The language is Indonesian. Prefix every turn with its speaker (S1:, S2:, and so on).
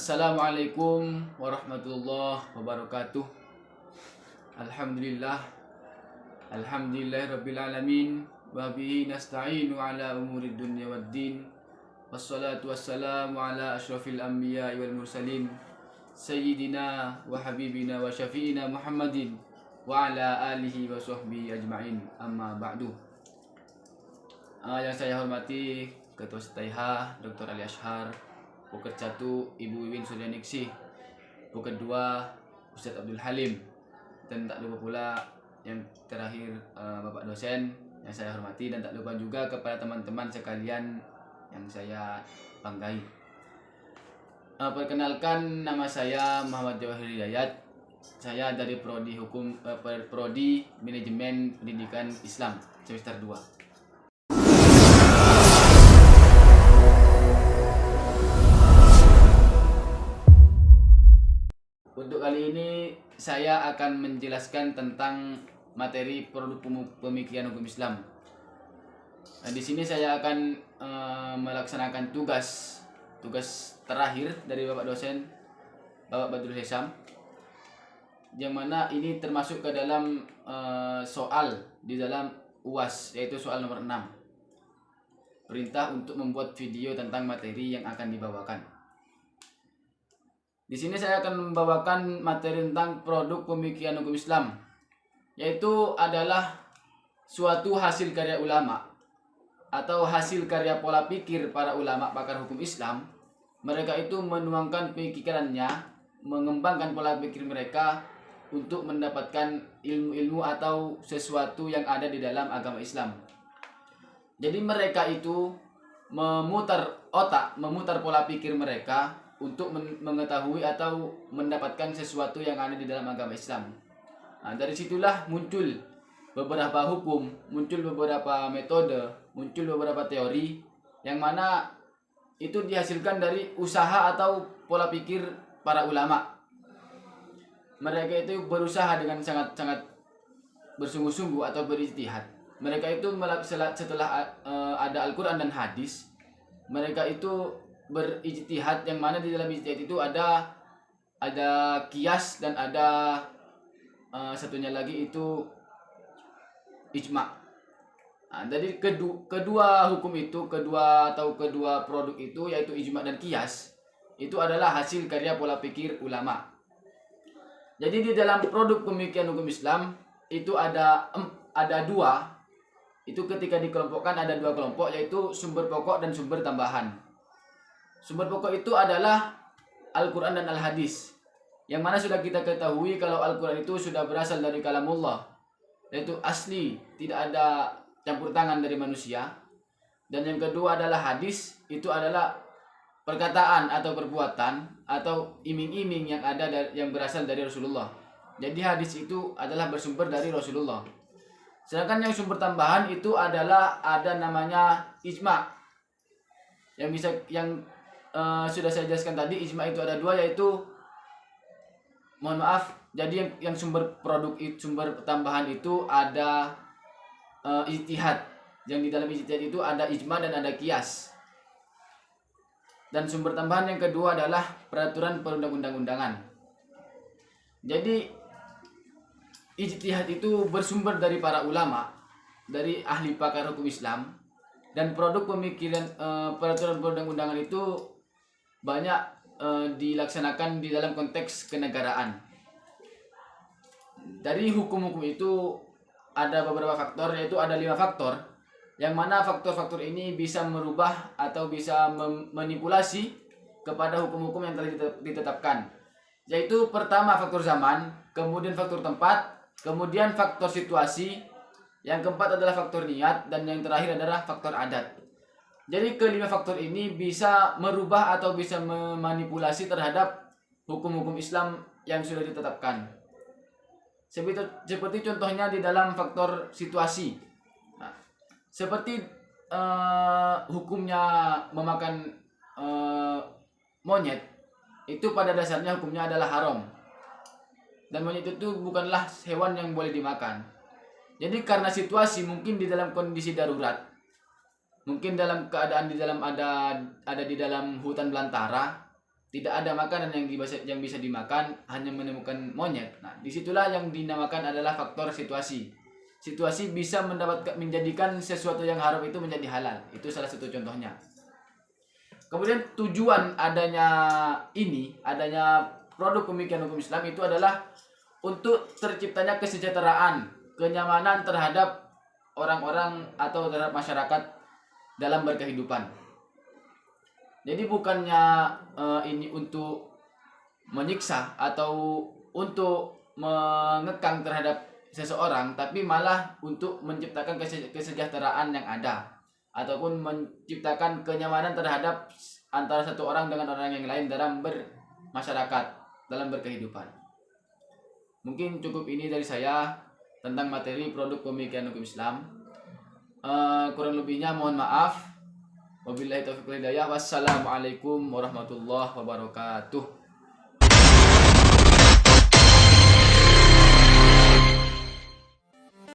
S1: Assalamualaikum warahmatullahi wabarakatuh. Alhamdulillah, alhamdulillahirabbil alamin, wa bihi nasta'inu ala umuri dunya waddin. Wassalatu wassalamu ala asyrafil anbiya'i wal mursalin, sayyidina wa habibina wa syafi'ina Muhammadin wa ala alihi wa sahbihi ajma'in. Amma ba'du. Yang saya hormati Ketua STIH Dr. Ali Ashar, Buket 1 Ibu Wiwin Suryaningsih, Buket 2 Ustadz Abdul Halim, dan tak lupa pula yang terakhir Bapak dosen yang saya hormati, dan tak lupa juga kepada teman-teman sekalian yang saya banggai. Perkenalkan, nama saya Muhammad Jawahir Hidayat. Saya dari Prodi Manajemen Pendidikan Islam semester 2. Untuk kali ini saya akan menjelaskan tentang materi produk pemikiran hukum Islam. Nah, di sini saya akan melaksanakan tugas terakhir dari Bapak dosen, Bapak Badrul Hesam, yang mana ini termasuk ke dalam soal di dalam UAS, yaitu soal nomor 6. Perintah untuk membuat video tentang materi yang akan dibawakan. Di sini saya akan membawakan materi tentang produk pemikiran hukum Islam, yaitu adalah suatu hasil karya ulama atau hasil karya pola pikir para ulama pakar hukum Islam. Mereka itu menuangkan pikirannya, mengembangkan pola pikir mereka untuk mendapatkan ilmu-ilmu atau sesuatu yang ada di dalam agama Islam. Jadi mereka itu memutar otak, memutar pola pikir mereka untuk mengetahui atau mendapatkan sesuatu yang ada di dalam agama Islam. Nah, dari situlah muncul beberapa hukum, muncul beberapa metode, muncul beberapa teori, yang mana itu dihasilkan dari usaha atau pola pikir para ulama. Mereka itu berusaha dengan sangat-sangat bersungguh-sungguh atau berijtihad. Mereka itu setelah ada Al-Quran dan hadis, mereka itu berijtihad, yang mana di dalam ijtihad itu ada qiyas dan ada satunya lagi itu ijma'. Nah, dari kedua hukum itu, kedua produk itu, yaitu ijma' dan qiyas, itu adalah hasil karya pola pikir ulama. Jadi di dalam produk pemikiran hukum Islam itu ada dua. Itu ketika dikelompokkan ada dua kelompok, yaitu sumber pokok dan sumber tambahan. Sumber pokok itu adalah Al-Quran dan Al-Hadis, yang mana sudah kita ketahui kalau Al-Quran itu sudah berasal dari kalamullah, yaitu asli, tidak ada campur tangan dari manusia. Dan yang kedua adalah hadis, itu adalah perkataan atau perbuatan atau iming-iming yang berasal dari Rasulullah. Jadi hadis itu adalah bersumber dari Rasulullah. Sedangkan yang sumber tambahan itu adalah ada namanya ijma'. Yang sudah saya jelaskan tadi, ijma' itu ada dua, yaitu jadi yang sumber tambahan itu ada ijtihad. Yang di dalam ijtihad itu ada ijma' dan ada qiyas. Dan sumber tambahan yang kedua adalah peraturan perundang-undangan. Jadi ijtihad itu bersumber dari para ulama, dari ahli pakar hukum Islam, dan produk pemikiran peraturan perundang-undangan itu banyak dilaksanakan di dalam konteks kenegaraan. Dari hukum-hukum itu ada beberapa faktor, yaitu ada 5 faktor, yang mana faktor-faktor ini bisa merubah atau bisa memanipulasi kepada hukum-hukum yang telah ditetapkan. Yaitu pertama faktor zaman, kemudian faktor tempat, kemudian faktor situasi, yang keempat adalah faktor niat, dan yang terakhir adalah faktor adat. Jadi kelima faktor ini bisa merubah atau bisa memanipulasi terhadap hukum-hukum Islam yang sudah ditetapkan. Seperti contohnya di dalam faktor situasi. Nah, seperti hukumnya memakan monyet, itu pada dasarnya hukumnya adalah haram. Dan monyet itu bukanlah hewan yang boleh dimakan. Jadi karena situasi, mungkin di dalam kondisi darurat, mungkin dalam keadaan ada di dalam hutan belantara, tidak ada makanan yang bisa dimakan, hanya menemukan monyet. Nah, disitulah yang dinamakan adalah faktor situasi. Situasi bisa menjadikan sesuatu yang haram itu menjadi halal. Itu salah satu contohnya. Kemudian tujuan adanya produk pemikiran hukum Islam itu adalah untuk terciptanya kesejahteraan, kenyamanan terhadap orang-orang atau terhadap masyarakat dalam berkehidupan. Jadi bukannya ini untuk menyiksa atau untuk mengekang terhadap seseorang, tapi malah untuk menciptakan kesejahteraan yang ada ataupun menciptakan kenyamanan terhadap antara satu orang dengan orang yang lain dalam bermasyarakat, dalam berkehidupan. Mungkin cukup ini dari saya tentang materi produk pemikiran hukum Islam. Kurang lebihnya mohon maaf. Wabillahi taufiq wal hidayah. Wassalamualaikum warahmatullahi wabarakatuh.